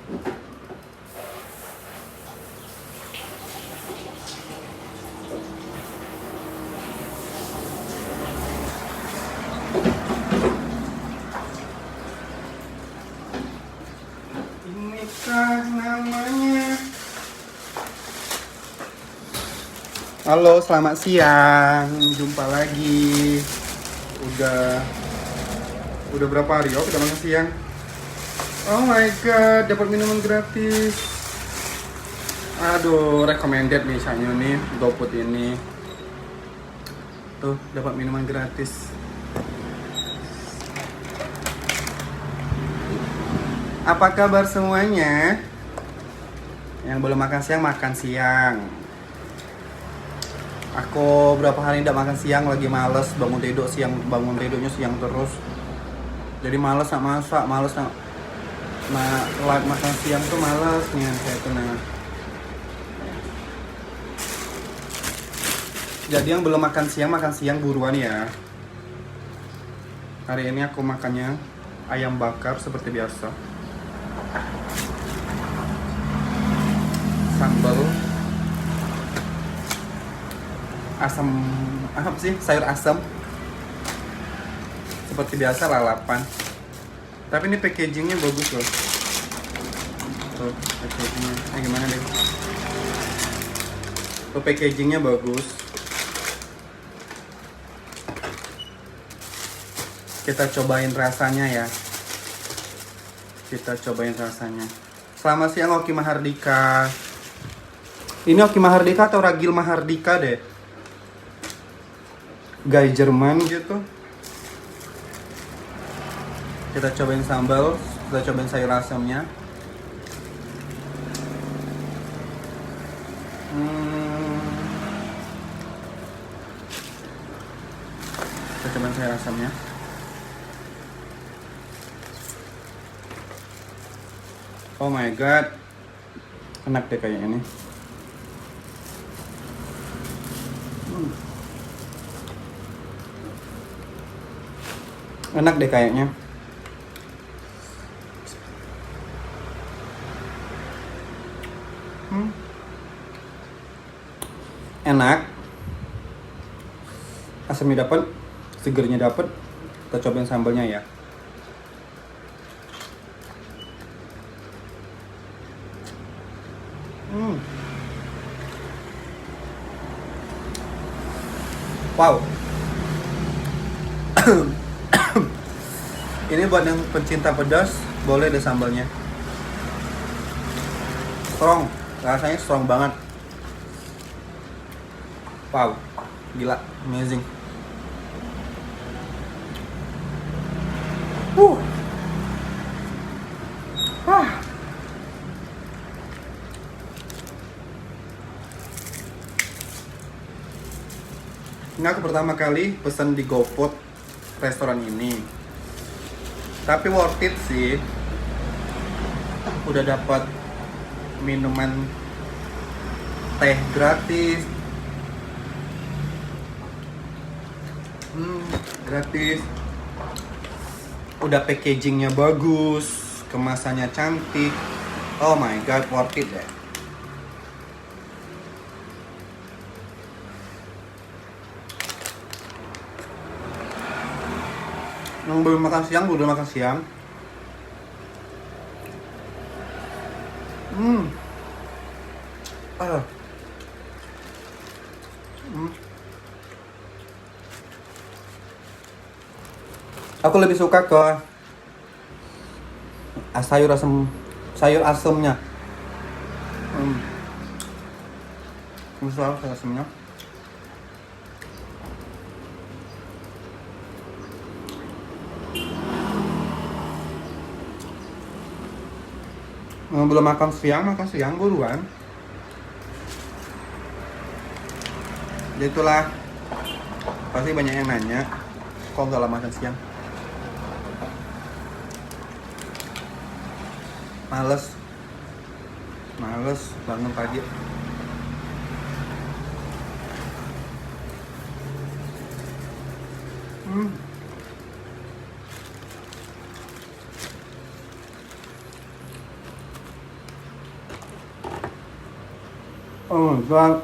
Inikah namanya? Halo, selamat siang. Jumpa lagi. Udah berapa hari kita makan siang? Oh my god, dapat minuman gratis. Aduh, recommended nih Sanyo nih, GoFood ini. Tuh, dapat minuman gratis. Apa kabar semuanya? Yang belum makan siang. Aku berapa hari tidak makan siang, lagi males bangun tidurnya siang terus. Jadi males nak masak, males nak makan siang tuh males nih kayak itu nah. Jadi yang belum makan siang buruan ya. Hari ini aku makannya ayam bakar seperti biasa. Sambal asam, apa sih, sayur asam seperti biasa, lalapan. Tapi ini packagingnya bagus loh. Tuh packagingnya, gimana deh? Tuh packagingnya bagus. Kita cobain rasanya ya. Selamat siang Oki Mahardika. Ini Oki Mahardika atau Ragil Mahardika deh. Guy Jerman gitu. Kita cobain sambal, kita cobain sayur asamnya. Kita cobain sayur asamnya. Oh my god, enak deh kayak ini. Enak deh kayaknya. Enak. Asamnya dapat, segernya dapat. Kita cobain sambalnya ya. Wow. Ini buat yang pencinta pedas, boleh deh sambalnya. Strong, rasanya strong banget. Wow, gila, amazing. Ini aku pertama kali pesan di GoFood restoran ini. Tapi worth it sih. Udah dapat minuman teh gratis. Gratis. Udah packagingnya bagus, kemasannya cantik. Oh my god, worth it deh. Yang belum makan siang, udah makan siang. Aku lebih suka ke sayur asemnya. Sayur asemnya. Belum makan siang buruan. Jadi itulah, pasti banyak yang nanya, kok gak makan siang? Males bangun pagi. Oh, God.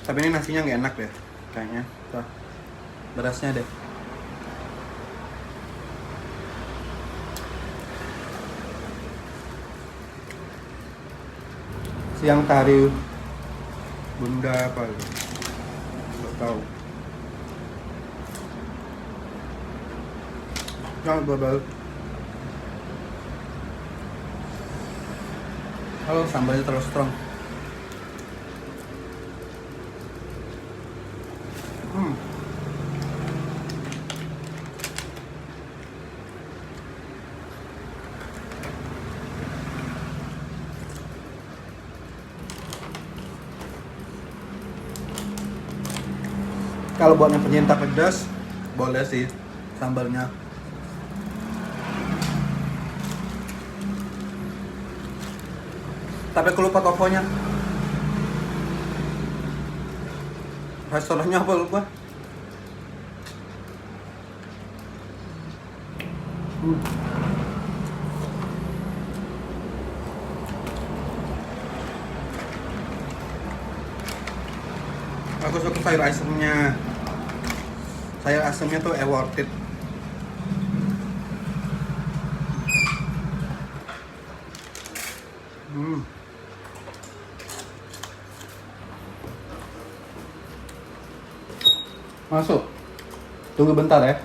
Tapi ini nasinya nggak enak deh, kayaknya. Tuh, berasnya deh. Siang tari bunda apa? Nggak tahu. Jangan babal. Halo, sambalnya terlalu strong. Kalau buat yang penyinta pedas, boleh sih sambalnya. Tapi aku lupa tokonya. Restorannya apa lupa? Aku suka sayur asemnya. Sayur asemnya tuh worth it. Masuk. Tunggu bentar ya.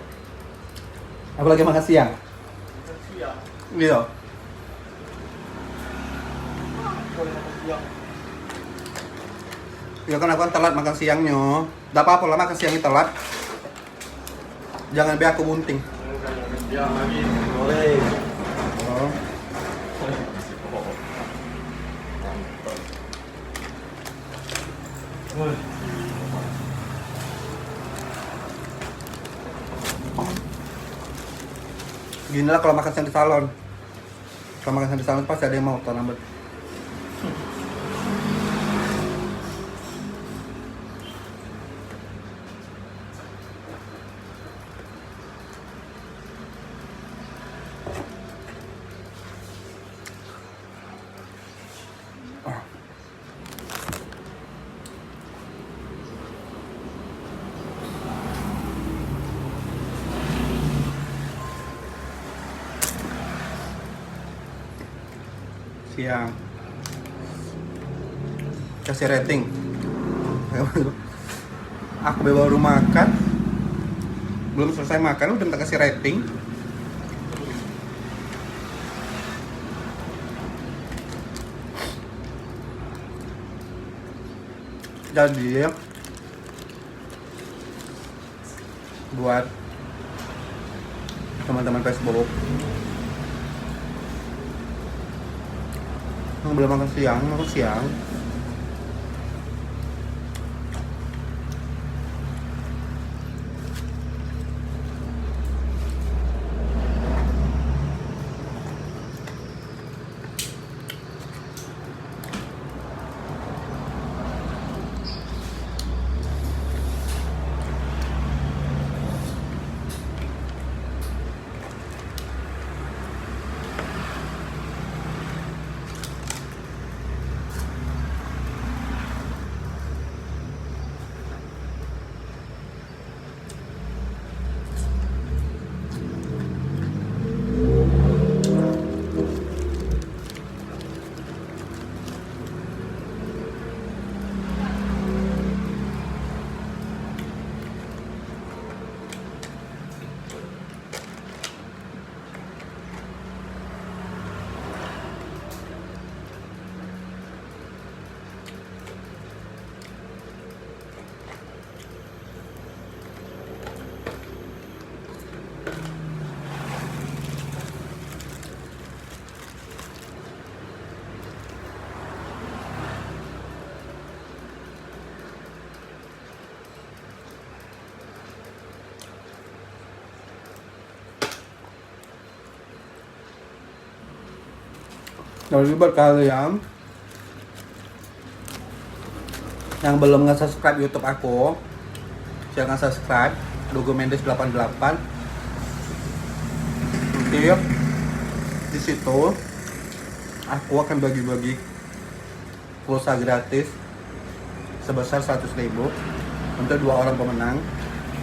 Aku lagi makan siang. Siang. Iya. Ya kan aku kan telat makan siangnya. Gak apa-apa lah makan siangnya telat. Jangan biar aku bunting. Siang lagi boleh. Oh. Gini lah kalau makan siang di salon. Kalau makan siang di salon pasti ada yang mau lambat. Siang kasih rating. Aku baru makan, belum selesai makan udah minta kasih rating. Jadi buat teman-teman Facebook yang belum makan siang. Jadi buat kalian yang belum nge-subscribe YouTube aku, silahkan subscribe Dogo Mendes 88. nanti di situ aku akan bagi-bagi pulsa gratis sebesar 100.000 untuk 2 orang pemenang,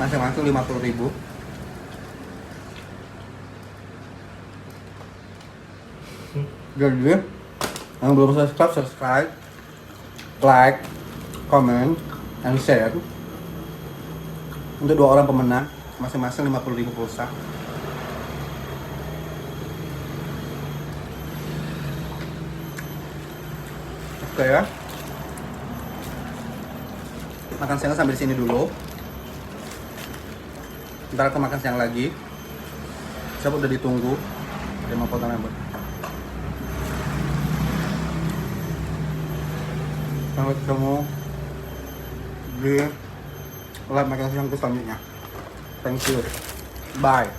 masing-masing 50.000. Jadi yang belum subscribe, like, comment, and share untuk 2 orang pemenang, masing-masing 50.000 pulsa. Oke ya. Makan siang sampai di sini dulu. Ntar aku makan siang lagi. Siapa udah ditunggu. Dia mau potong rambut. Sampai ketemu di live makan siang selanjutnya. Thank you. Bye.